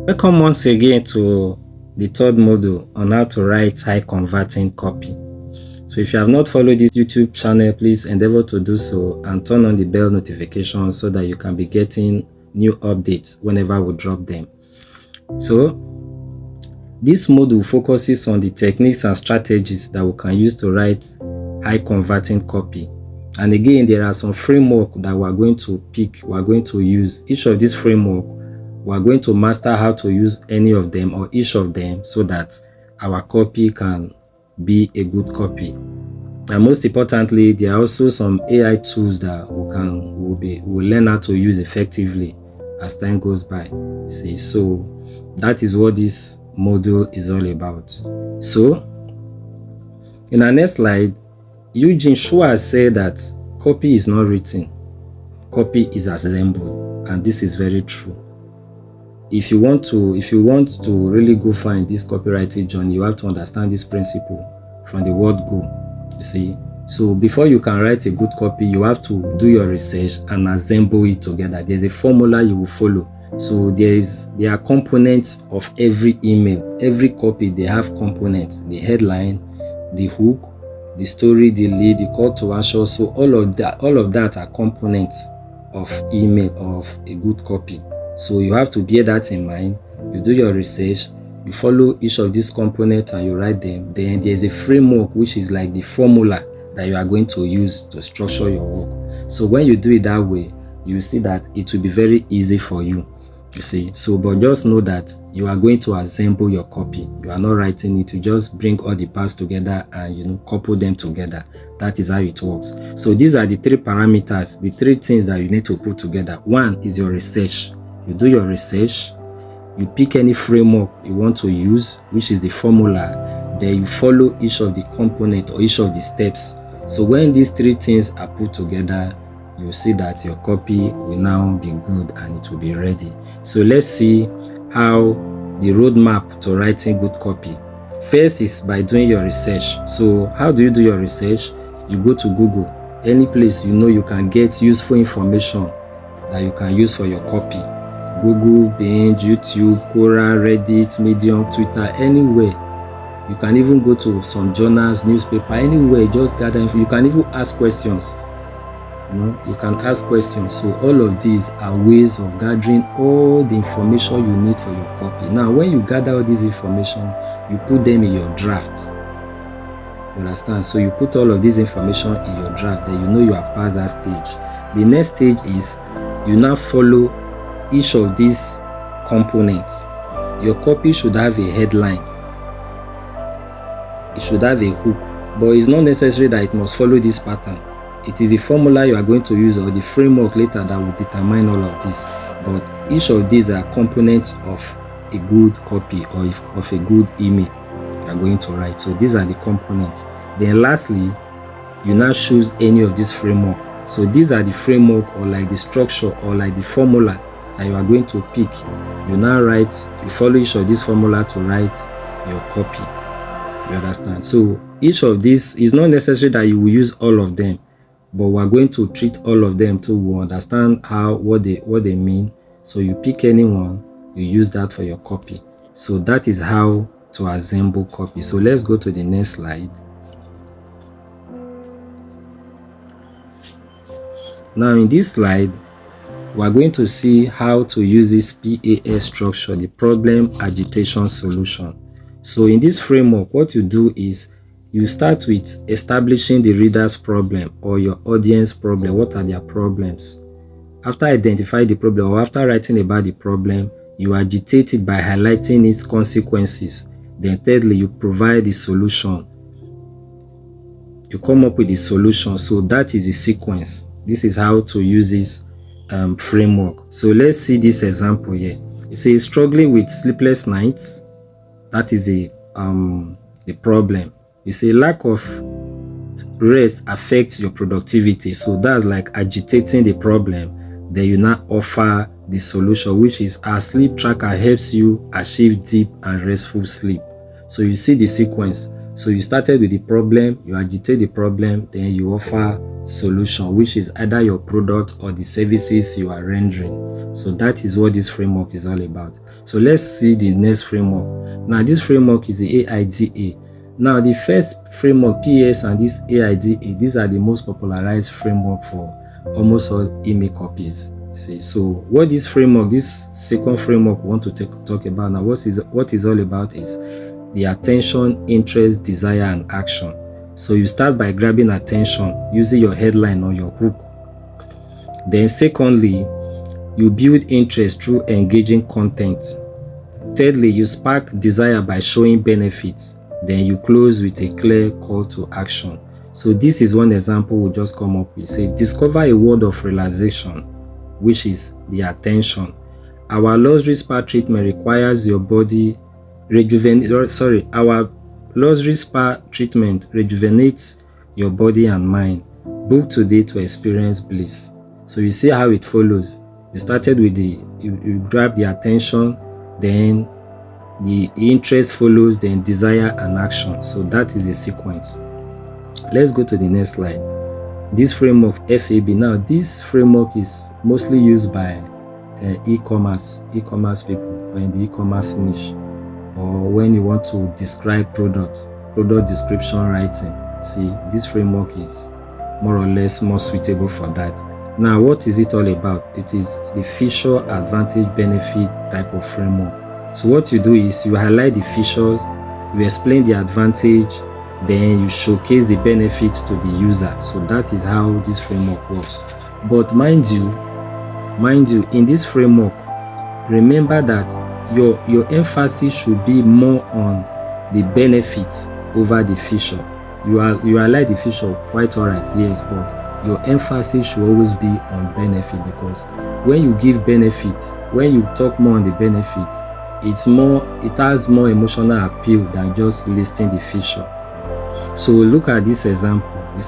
Welcome once again to the third module on how to write high converting copy. So if you have not followed this YouTube channel, please endeavor to do so and turn on the bell notification so that you can be getting new updates whenever we drop them. So this module focuses on the techniques and strategies that we can use to write high converting copy. And again, there are some framework that we are going to pick, we are going to use. Each of these framework, we are going to master how to use any of them or each of them so that our copy can be a good copy. And most importantly, there are also some AI tools that we'll learn how to use effectively as time goes by. You see, so that is what this module is all about. So in our next slide, Eugene Schwartz said that copy is not written, copy is assembled, and this is very true. If you want to really go far in this copywriting journey, you have to understand this principle from the word go. You see, so before you can write a good copy, you have to do your research and assemble it together. There's a formula you will follow. So there are components of every email. Every copy, they have components: the headline, the hook, the story, the lead, the call to action. So all of that are components of email of a good copy. So you have to bear that in mind. You do your research, you follow each of these components and you write them. Then there's a framework which is like the formula that you are going to use to structure your work. So when you do it that way, you see that it will be very easy for you. You see, so but just know that you are going to assemble your copy. You are not writing it, you just bring all the parts together and couple them together. That is how it works. So these are the three parameters, the three things that you need to put together. One is your research. You do your research, you pick any framework you want to use, which is the formula, then you follow each of the components or each of the steps. So when these three things are put together, you see that your copy will now be good and it will be ready. So let's see how the roadmap to writing good copy. First is by doing your research. So how do you do your research? You go to Google, any place you can get useful information that you can use for your copy. Google, Bing, YouTube, Quora, Reddit, Medium, Twitter, anywhere. You can even go to some journals, newspaper, anywhere. Just gather info. You can even ask questions. You can ask questions. So all of these are ways of gathering all the information you need for your copy. Now, when you gather all this information, you put them in your draft. You understand? So you put all of this information in your draft, then you have passed that stage. The next stage is you now follow each of these components. Your copy should have a headline, it should have a hook, but it's not necessary that it must follow this pattern. It is the formula you are going to use or the framework later that will determine all of this. But each of these are components of a good copy or of a good email you are going to write. So these are the components. Then lastly, you now choose any of this framework. So these are the framework or like the structure or like the formula that you are going to pick. You now write, you follow each of this formula to write your copy. You understand? So each of these is not necessary that you will use all of them, but we're going to treat all of them to understand what they mean. So you pick any one, you use that for your copy. So that is how to assemble copy. So let's go to the next slide. Now in this slide, we are going to see how to use this PAS structure, the problem agitation solution. So in this framework, what you do is you start with establishing the reader's problem or your audience problem. What are their problems? After identifying the problem or after writing about the problem, you agitate it by highlighting its consequences. Then thirdly, you provide the solution. You come up with the solution. So that is the sequence. This is how to use this framework. So let's see this example here. It says struggling with sleepless nights. That is the problem. You say lack of rest affects your productivity. So that's like agitating the problem. Then you now offer the solution, which is our sleep tracker helps you achieve deep and restful sleep. So you see the sequence. So you started with the problem, you agitate the problem, then you offer solution, which is either your product or the services you are rendering. So that is what this framework is all about. So let's see the next framework. Now this framework is the AIDA. Now the first framework, PS, and this AIDA, these are the most popularized framework for almost all email copies. See, so what this framework, this second framework we want to talk about now, what is all about is the attention, interest, desire, and action. So you start by grabbing attention using your headline or your hook. Then secondly, you build interest through engaging content. Thirdly, you spark desire by showing benefits. Then you close with a clear call to action. So this is one example we'll just come up with. Say, discover a word of realization, which is the attention. Our luxury spa treatment requires your body our luxury spa treatment rejuvenates your body and mind. Book today to experience bliss. So you see how it follows. You started with you grab the attention, then the interest follows, then desire and action. So that is the sequence. Let's go to the next slide. This framework, FAB. Now this framework is mostly used by e-commerce people, or in the e-commerce niche, or when you want to describe product description writing. See, this framework is more or less more suitable for that. Now, what is it all about? It is the feature, advantage, benefit type of framework. So what you do is you highlight the features, you explain the advantage, then you showcase the benefits to the user. So that is how this framework works. But mind you, in this framework, remember that your emphasis should be more on the benefits over the feature. You highlight the feature, quite alright, yes, but your emphasis should always be on benefit, because when you give benefits, when you talk more on the benefits, it has more emotional appeal than just listing the feature. So look at this example. You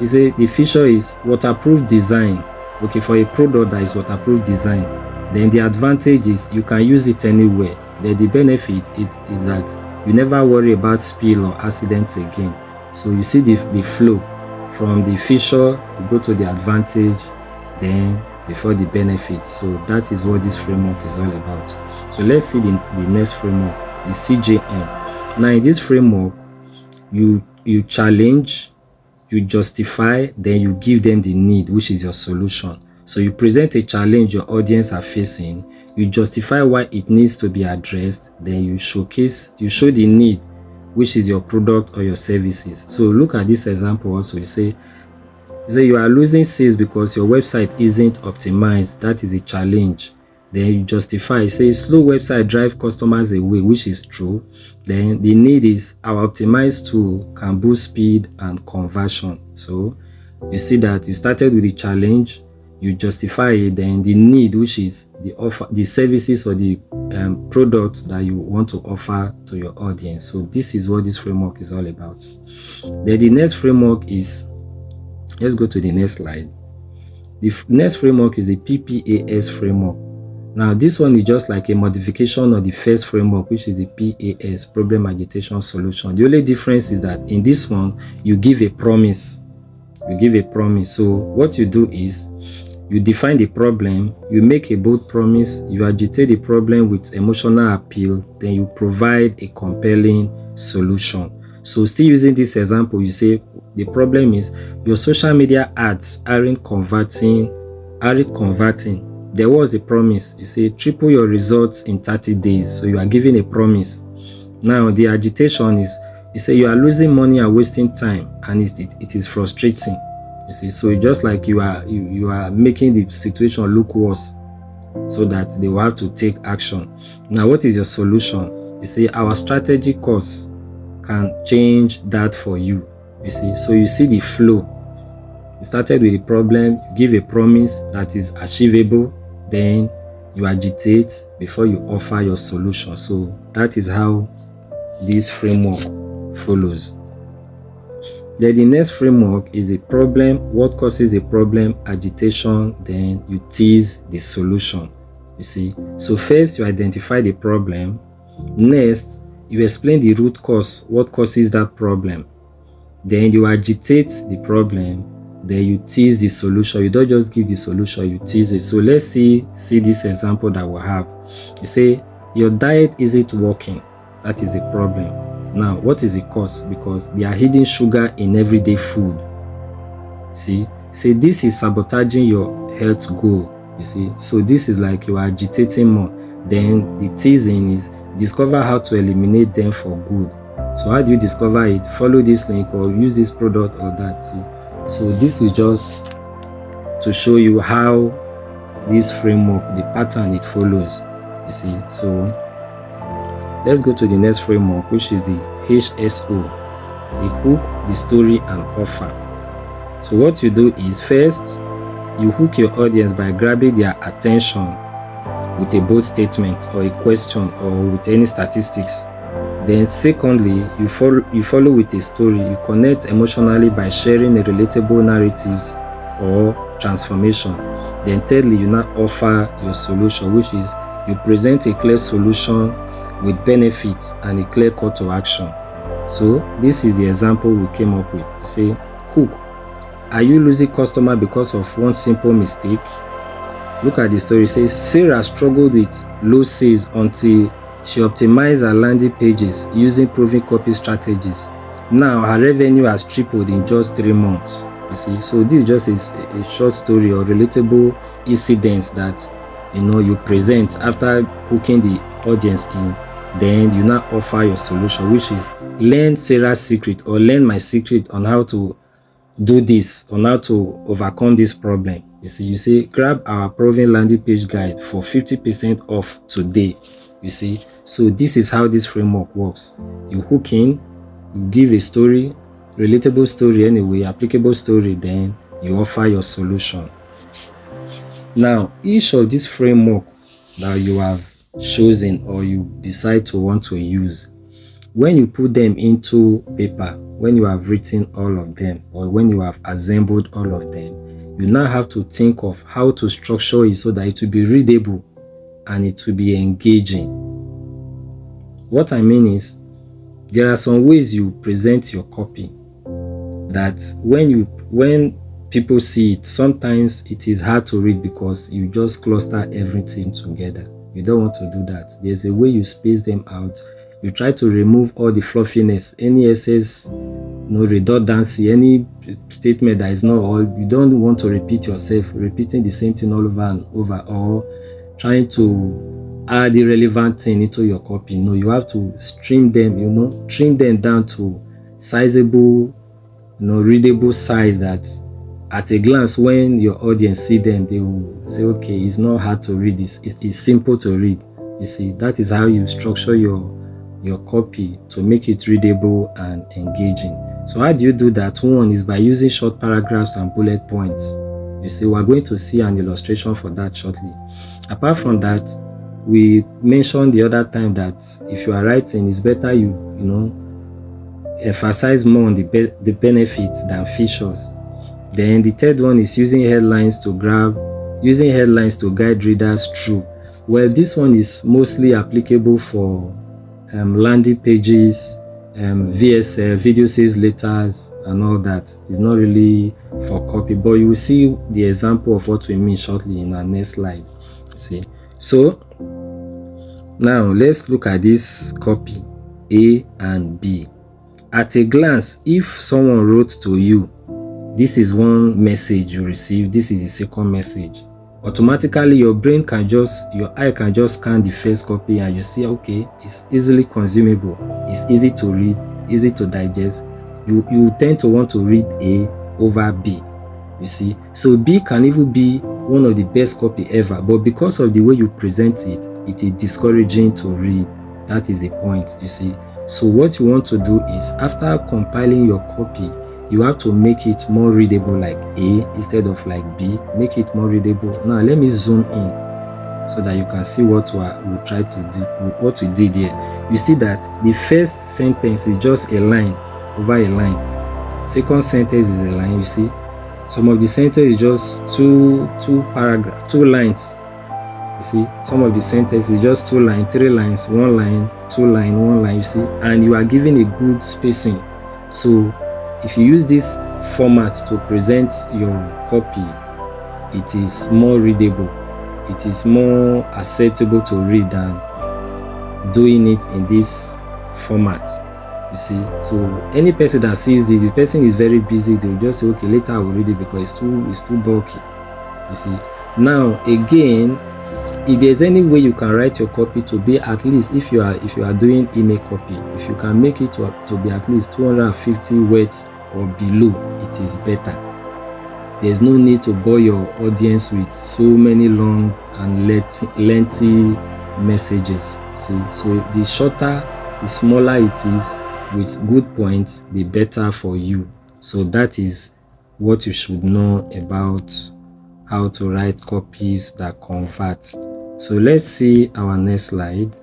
say the feature is waterproof design. Okay, for a product that is waterproof design, then the advantage is you can use it anywhere. Then the benefit is that you never worry about spill or accidents again. So you see the flow from the feature, you go to the advantage, then before the benefit. So that is what this framework is all about. So let's see the next framework, the CJM. Now in this framework, you challenge, you justify, then you give them the need, which is your solution. So you present a challenge your audience are facing, you justify why it needs to be addressed, then you show the need, which is your product or your services. So look at this example also. You say you are losing sales because your website isn't optimized. That is a challenge. Then you justify, you say slow website drive customers away, which is true. Then the need is our optimized tool can boost speed and conversion. So you see that you started with the challenge, you justify it, then the need, which is the services or the product that you want to offer to your audience. So this is what this framework is all about. Then the next framework is, let's go to the next slide. The next framework is the PPAS framework. Now this one is just like a modification of the first framework, which is the PAS, problem agitation solution. The only difference is that in this one you give a promise. So what you do is you define the problem, you make a bold promise, you agitate the problem with emotional appeal, then you provide a compelling solution. So still using this example, you say the problem is your social media ads aren't converting. There was a promise. You say triple your results in 30 days. So you are giving a promise. Now the agitation is, you say you are losing money and wasting time, and it is frustrating. You see, so it's just like you are making the situation look worse, so that they will have to take action. Now, what is your solution? You say our strategy course can change that for you. You see, so you see the flow. You started with a problem, you give a promise that is achievable, then you agitate before you offer your solution. So that is how this framework follows. Then the next framework is the problem, what causes the problem, agitation, then you tease the solution. You see, so first you identify the problem, next You explain the root cause, what causes that problem. Then you agitate the problem, then you tease the solution. You don't just give the solution, you tease it. So let's see this example that we have. You say your diet isn't working. That is a problem. Now, what is the cause? Because they are hiding sugar in everyday food. See, say this is sabotaging your health goal. You see, so this is like you are agitating more. Then the teasing is discover how to eliminate them for good. So how do you discover it? Follow this link or use this product or that. See? So this is just to show you how this framework, the pattern it follows. You see, so let's go to the next framework, which is the HSO, the hook, the story, and offer. So what you do is, first, you hook your audience by grabbing their attention with a bold statement or a question or with any statistics. Then secondly, you follow with a story. You connect emotionally by sharing a relatable narratives or transformation. Then thirdly, you now offer your solution, which is you present a clear solution with benefits and a clear call to action. So this is the example we came up with. You say, hook, are you losing customer because of one simple mistake? Look at the story. It says Sarah struggled with low sales until she optimized her landing pages using proven copy strategies. Now her revenue has tripled in just 3 months. You see, so this is just a short story or relatable incidents that you present after hooking the audience in. Then you now offer your solution, which is learn Sarah's secret or learn my secret on how to do this, on how to overcome this problem. You say grab our proven landing page guide for 50% off today. You see, so this is how this framework works. You hook in, you give a story, relatable story anyway, applicable story, then you offer your solution. Now, each of these framework that you have chosen or you decide to want to use, when you put them into paper, when you have written all of them or when you have assembled all of them, you now have to think of how to structure it so that it will be readable and it will be engaging. What I mean is, there are some ways you present your copy that when people see it, sometimes it is hard to read because you just cluster everything together. You don't want to do that. There's a way you space them out. You try to remove all the fluffiness, any excess, redundancy, any statement that is not all. You don't want to repeat yourself, repeating the same thing all over and over, or trying to add irrelevant thing into your copy. No, you have to trim them down to sizable, readable size that at a glance, when your audience see them, they will say, okay, it's not hard to read this. It's simple to read. You see, that is how you structure your copy to make it readable and engaging. So how do you do that? One is by using short paragraphs and bullet points. You see, we're going to see an illustration for that shortly. Apart from that, we mentioned the other time that if you are writing, it's better you emphasize more on the benefits than features. Then the third one is using headlines to guide readers through. Well, this one is mostly applicable for landing pages, VSL, video sales letters, and all that. It's not really for copy, but you will see the example of what we mean shortly in our next slide. See, so now let's look at this copy A and B. At a glance, if someone wrote to you, this is one message you receive, this is the second message. Automatically your eye can just scan the first copy and you see, okay, it's easily consumable, it's easy to read, easy to digest. You tend to want to read A over B. You see, so B can even be one of the best copy ever, but because of the way you present it, it is discouraging to read. That is the point, you see. So what you want to do is, after compiling your copy, you have to make it more readable like A instead of like B. Make it more readable. Now let me zoom in so that you can see what we try to do, what we did here. You see that the first sentence is just a line over a line. Second sentence is a line. You see, some of the sentence is just two lines. You see, some of the sentences just 2 lines, 3 lines, 1 line, 2 line, 1 line, you see, and you are given a good spacing. So if you use this format to present your copy, it is more readable, it is more acceptable to read than doing it in this format, you see. So any person that sees this, the person is very busy, they'll just say, okay, later I will read it because it's too bulky, you see. Now again, if there's any way you can write your copy to be, at least if you are doing email copy, if you can make it to be at least 250 words or below, it is better. There's no need to bore your audience with so many long and lengthy messages. See, so the shorter, the smaller it is with good points, the better for you. So that is what you should know about how to write copies that convert. So let's see our next slide.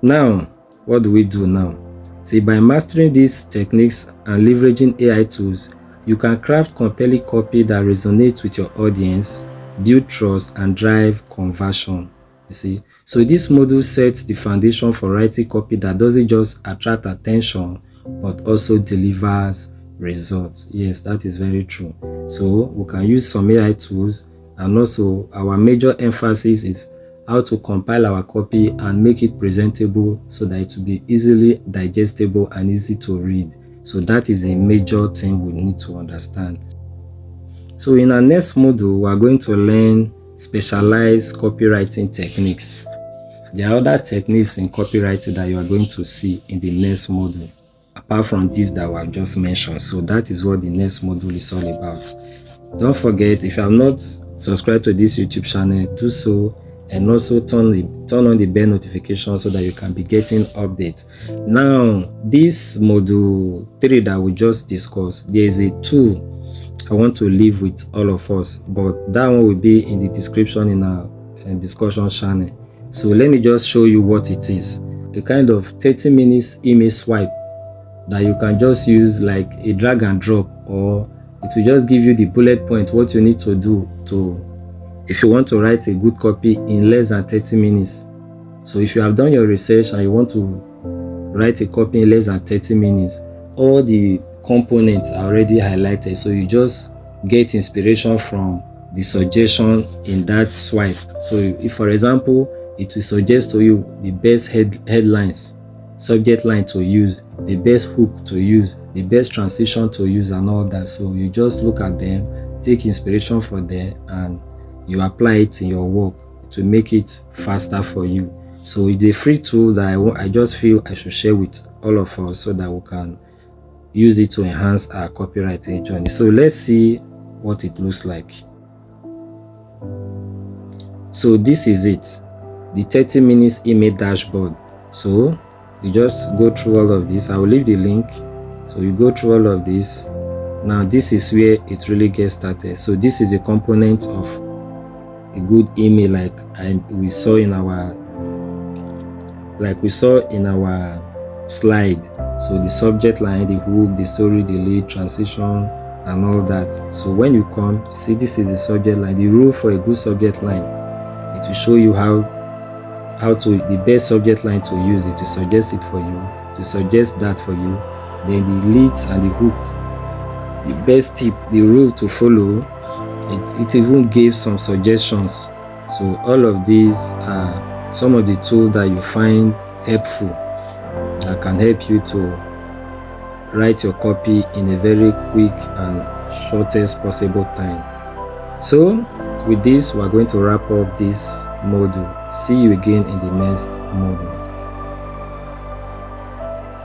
Now, what do we do now? See, by mastering these techniques and leveraging AI tools, you can craft compelling copy that resonates with your audience, build trust, and drive conversion. You see, so this module sets the foundation for writing copy that doesn't just attract attention, but also delivers results. Yes, that is very true. So we can use some AI tools, and also our major emphasis is how to compile our copy and make it presentable so that it will be easily digestible and easy to read. So that is a major thing we need to understand. So in our next module, we are going to learn specialized copywriting techniques. There are other techniques in copywriting that you are going to see in the next module, apart from this that we have just mentioned. So that is what the next module is all about. Don't forget, if you have not subscribed to this YouTube channel, do so, and also turn on the bell notification so that you can be getting updates. Now, this module 3 that we just discussed, there is a tool I want to leave with all of us, but that one will be in the description in our discussion channel. So let me just show you what it is. A kind of 30 minutes email swipe that you can just use like a drag and drop, or it will just give you the bullet point what you need to do if you want to write a good copy in less than 30 minutes. So if you have done your research and you want to write a copy in less than 30 minutes, all the components are already highlighted, so you just get inspiration from the suggestion in that swipe. So if, for example, it will suggest to you the best headlines, subject line to use, the best hook to use, the best transition to use, and all that. So you just look at them, take inspiration from them, and you apply it in your work to make it faster for you. So it's a free tool that I just feel I should share with all of us so that we can use it to enhance our copywriting journey. So let's see what it looks like. So this is it, the 30 minutes email dashboard. So you just go through all of this. I will leave the link. So you go through all of this. Now this is where it really gets started. So this is a component of a good email, we saw in our slide. So the subject line, the hook, the story, the lead, transition, and all that. So when you come, you see this is the subject line. The rule for a good subject line, it will show you how to the best subject line to use. It to suggest it for you, to suggest that for you. Then the leads and the hook, the best tip, the rule to follow. It even gave some suggestions. So all of these are some of the tools that you find helpful, that can help you to write your copy in a very quick and shortest possible time. So with this, we're going to wrap up this module. See you again in the next module.